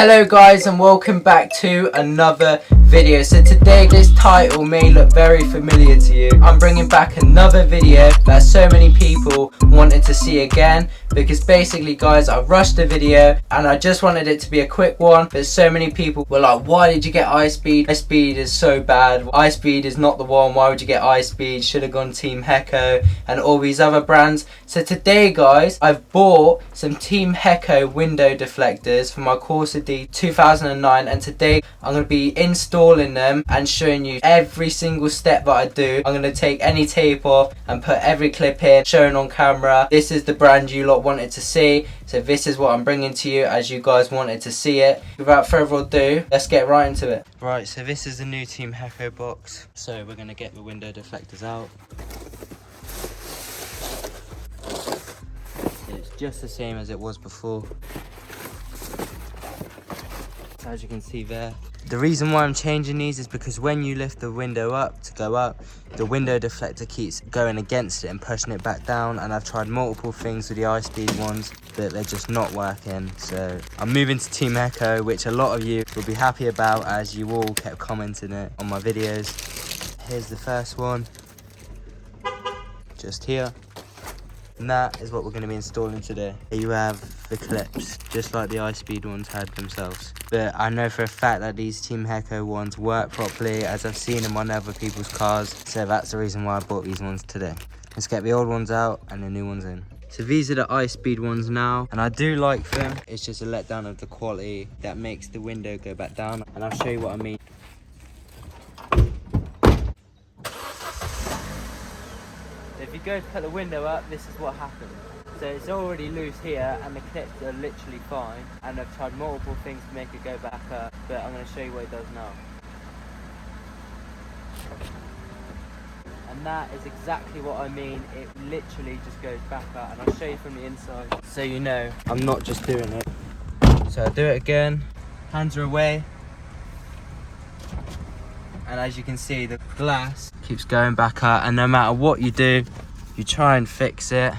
Hello guys and welcome back to another video. So today this title may look very familiar to you. I'm bringing back another video that so many people wanted to see again, because basically guys, I rushed the video and I just wanted it to be a quick one, but so many people were like, why did you get iSpeed? iSpeed is so bad, iSpeed is not the one, why would you get iSpeed, should have gone TeamHeko and all these other brands. So today guys, I've bought some TeamHeko window deflectors for my Corsa 2009, and today I'm going to be installing them and showing you every single step that I do. I'm going to take any tape off and put every clip in, showing on camera. This is the brand you lot wanted to see, so this is what I'm bringing to you as you guys wanted to see it. Without further ado, let's get right into it. Right, so this is the new TeamHeko box. So we're going to get the window deflectors out. It's just the same as it was before. As you can see there. The reason why I'm changing these is because when you lift the window up to go up, the window deflector keeps going against it and pushing it back down, and I've tried multiple things with the iSpeed ones, but they're just not working. So I'm moving to TeamHeko, which a lot of you will be happy about as you all kept commenting it on my videos. Here's the first one, just here. And that is what we're going to be installing today. Here you have the clips, just like the iSpeed ones had themselves. But I know for a fact that these TeamHeko ones work properly, as I've seen them on other people's cars. So that's the reason why I bought these ones today. Let's get the old ones out and the new ones in. So these are the iSpeed ones now, and I do like them. It's just a letdown of the quality that makes the window go back down. And I'll show you what I mean. If you go to put the window up, this is what happens. So it's already loose here and the clips are literally fine, and I've tried multiple things to make it go back up, but I'm going to show you what it does now. And that is exactly what I mean. It literally just goes back up, and I'll show you from the inside so you know I'm not just doing it. So I'll do it again, hands are away, and as you can see the glass keeps going back up, and no matter what you do, you try and fix it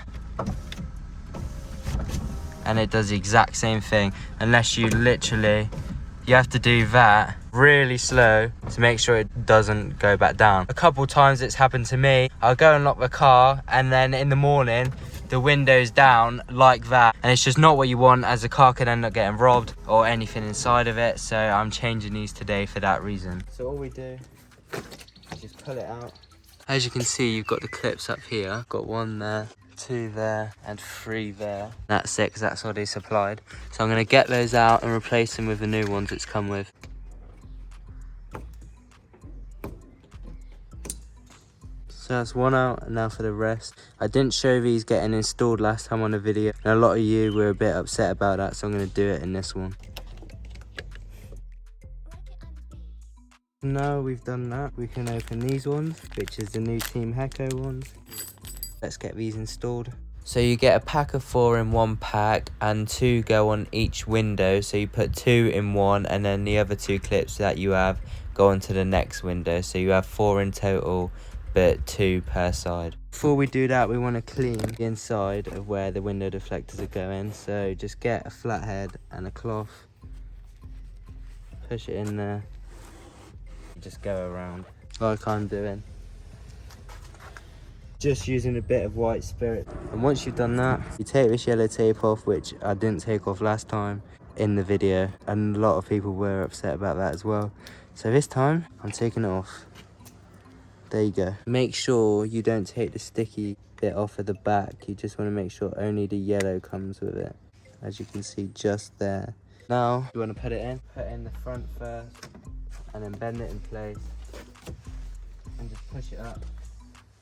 and it does the exact same thing, unless you have to do that really slow to make sure it doesn't go back down. A couple times it's happened to me. I'll go and lock the car, and then in the morning the window's down like that, and it's just not what you want, as the car could end up getting robbed or anything inside of it. So I'm changing these today for that reason. So all we do is just pull it out. As you can see, you've got the clips up here. Got one there, 2 there, and 3 there. That's it, because that's all they supplied. So I'm going to get those out and replace them with the new ones it's come with. So that's one out, and now for the rest. I didn't show these getting installed last time on the video, and a lot of you were a bit upset about that, so I'm going to do it in this one. Now we've done that, we can open these ones, which is the new TeamHeko ones. Let's get these installed. So you get a pack of 4 in one pack, and 2 go on each window. So you put 2 in one, and then the other 2 clips that you have go onto the next window. So you have 4 in total, but 2 per side. Before we do that, we want to clean the inside of where the window deflectors are going. So just get a flathead and a cloth, push it in there, just go around like I'm doing, just using a bit of white spirit. And once you've done that, you take this yellow tape off, which I didn't take off last time in the video, and a lot of people were upset about that as well. So this time I'm taking it off. There you go. Make sure you don't take the sticky bit off of the back. You just want to make sure only the yellow comes with it, as you can see just there. Now you want to put it in the front first, and then bend it in place and just push it up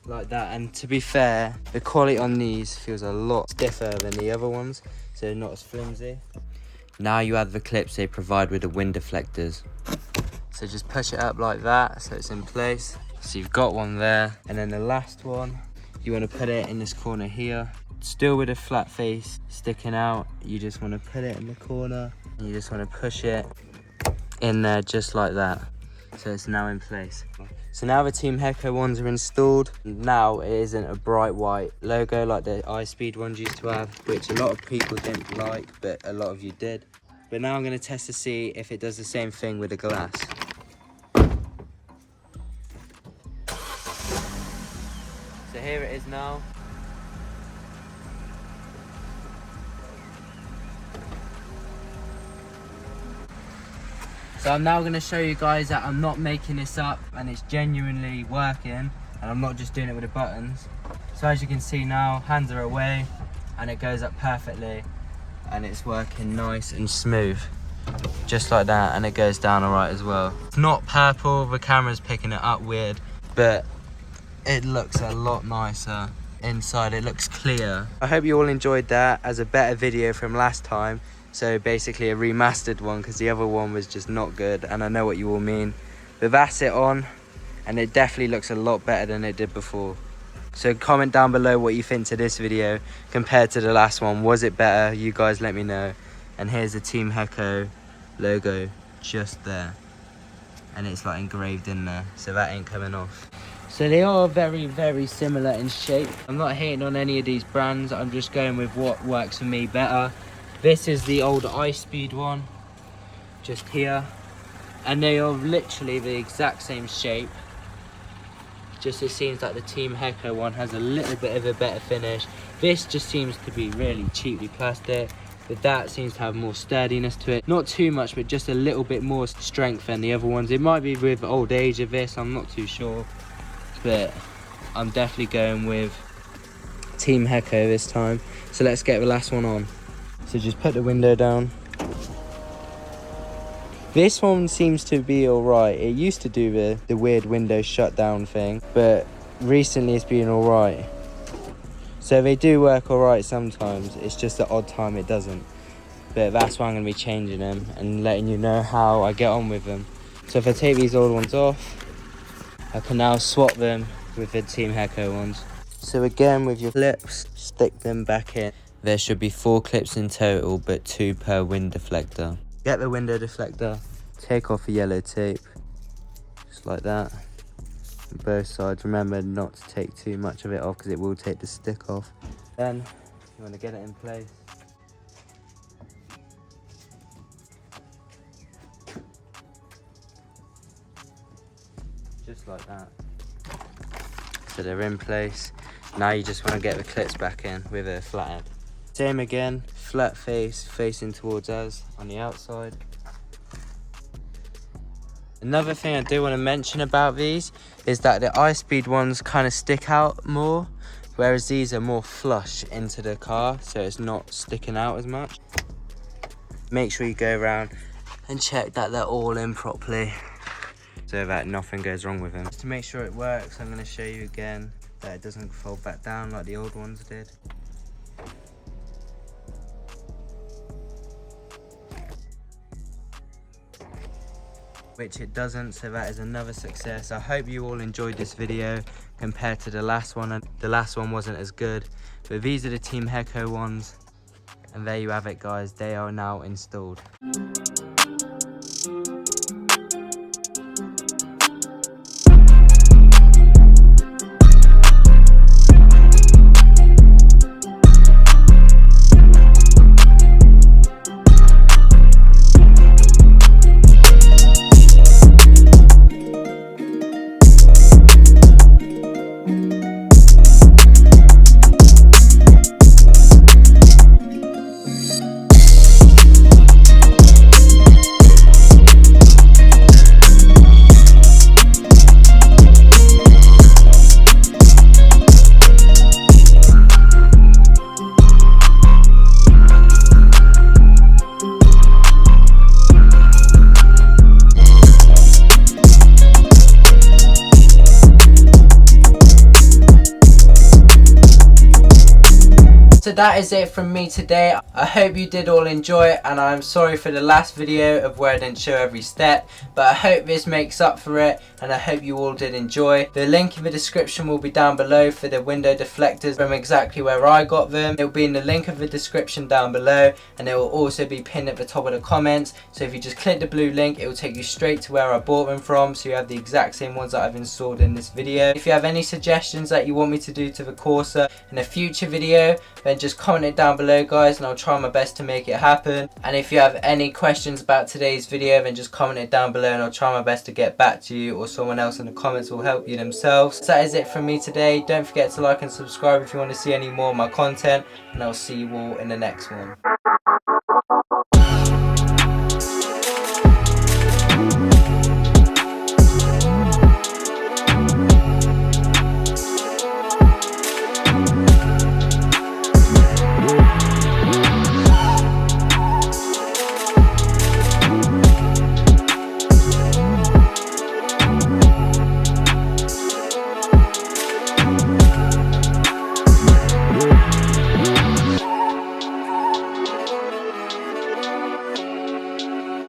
like that. And to be fair, the quality on these feels a lot stiffer than the other ones, so not as flimsy. Now you add the clips they provide with the wind deflectors. So just push it up like that so it's in place. So you've got one there, and then the last one, you want to put it in this corner here, still with a flat face sticking out. You just want to put it in the corner, and you just want to push it in there just like that, so it's now in place. So now the TeamHeko ones are installed. Now it isn't a bright white logo like the iSpeed ones used to have, which a lot of people didn't like, but a lot of you did. but now I'm going to test to see if it does the same thing with the glass. So here it is now. So I'm now going to show you guys that I'm not making this up and it's genuinely working, and I'm not just doing it with the buttons. So as you can see now, hands are away and it goes up perfectly and it's working nice and smooth. Just like that, and it goes down alright as well. It's not purple, the camera's picking it up weird, but it looks a lot nicer. Inside it looks clear. I hope you all enjoyed that as a better video from last time. So basically a remastered one, because the other one was just not good, and I know what you all mean. But that's it on, and it definitely looks a lot better than it did before. So comment down below what you think to this video compared to the last one. Was it better? You guys let me know. And here's the TeamHeko logo just there, and it's like engraved in there, so that ain't coming off. So they are very, very similar in shape. I'm not hating on any of these brands, I'm just going with what works for me better. This is the old iSpeed one, just here, and they are literally the exact same shape. Just it seems like the TeamHeko one has a little bit of a better finish. This just seems to be really cheaply plastic, but that seems to have more sturdiness to it. Not too much, but just a little bit more strength than the other ones. It might be with old age of this, I'm not too sure, but I'm definitely going with TeamHeko this time. So let's get the last one on. So just put the window down. This one seems to be alright. It used to do the weird window shutdown thing, but recently it's been alright. So they do work alright sometimes, it's just the odd time it doesn't. But that's why I'm going to be changing them and letting you know how I get on with them. So if I take these old ones off, I can now swap them with the TeamHeko ones. So again, with your clips, stick them back in. There should be 4 clips in total, but 2 per wind deflector. Get the window deflector, take off the yellow tape, just like that, on both sides. Remember not to take too much of it off because it will take the stick off. Then you want to get it in place. Just like that. So they're in place. Now you just want to get the clips back in with a flathead. Same again, flat face facing towards us on the outside. Another thing I do want to mention about these is that the iSpeed ones kind of stick out more, whereas these are more flush into the car, so it's not sticking out as much. Make sure you go around and check that they're all in properly, so that nothing goes wrong with them. Just to make sure it works, I'm going to show you again that it doesn't fold back down like the old ones did. Which it doesn't, so that is another success. I hope you all enjoyed this video compared to the last one. The last one wasn't as good, but these are the TeamHeko ones, and there you have it guys, they are now installed. So that is it from me today. I hope you did all enjoy it, and I'm sorry for the last video of where I didn't show every step, but I hope this makes up for it, and I hope you all did enjoy. The link in the description will be down below for the window deflectors from exactly where I got them. It will be in the link of the description down below, and it will also be pinned at the top of the comments. So if you just click the blue link, it will take you straight to where I bought them from, so you have the exact same ones that I've installed in this video. If you have any suggestions that you want me to do to the Corsa in a future video, then just comment it down below, guys, and I'll try my best to make it happen. And if you have any questions about today's video, then just comment it down below and I'll try my best to get back to you, or someone else in the comments will help you themselves. So that is it from me today. Don't forget to like and subscribe if you want to see any more of my content, and I'll see you all in the next one.